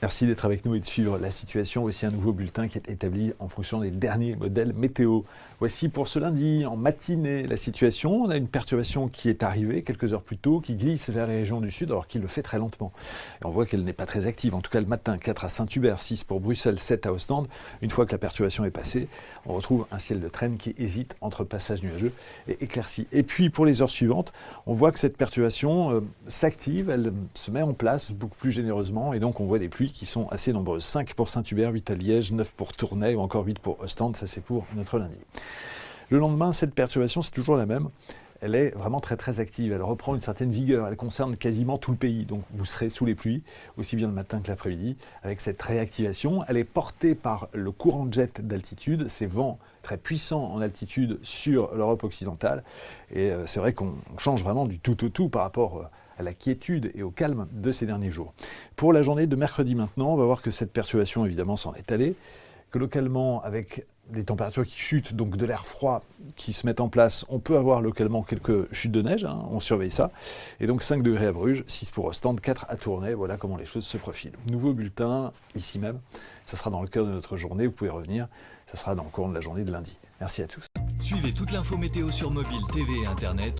Merci d'être avec nous et de suivre la situation. Voici un nouveau bulletin qui est établi en fonction des derniers modèles météo. Voici pour ce lundi, en matinée, la situation. On a une perturbation qui est arrivée quelques heures plus tôt, qui glisse vers les régions du sud, alors qu'il le fait très lentement. Et on voit qu'elle n'est pas très active. En tout cas, le matin, 4 à Saint-Hubert, 6 pour Bruxelles, 7 à Ostende. Une fois que la perturbation est passée, on retrouve un ciel de traîne qui hésite entre passage nuageux et éclairci. Et puis, pour les heures suivantes, on voit que cette perturbation s'active, elle se met en place beaucoup plus généreusement, et donc on voit des pluies qui sont assez nombreuses. 5 pour Saint-Hubert, 8 à Liège, 9 pour Tournai ou encore 8 pour Ostende. Ça, c'est pour notre lundi. Le lendemain, cette perturbation, c'est toujours la même. Elle est vraiment très très active, elle reprend une certaine vigueur, elle concerne quasiment tout le pays, donc vous serez sous les pluies, aussi bien le matin que l'après-midi, avec cette réactivation. Elle est portée par le courant de jet d'altitude, ces vents très puissants en altitude sur l'Europe occidentale, et c'est vrai qu'on change vraiment du tout au tout par rapport à la quiétude et au calme de ces derniers jours. Pour la journée de mercredi maintenant, on va voir que cette perturbation évidemment s'en est allée, que localement, avec des températures qui chutent, donc de l'air froid qui se met en place, on peut avoir localement quelques chutes de neige, on surveille ça. Et donc 5 degrés à Bruges, 6 pour Ostende, 4 à Tournai, voilà comment les choses se profilent. Nouveau bulletin, ici même, ça sera dans le cœur de notre journée, vous pouvez revenir, ça sera dans le courant de la journée de lundi. Merci à tous. Suivez toute l'info météo sur mobile, TV et Internet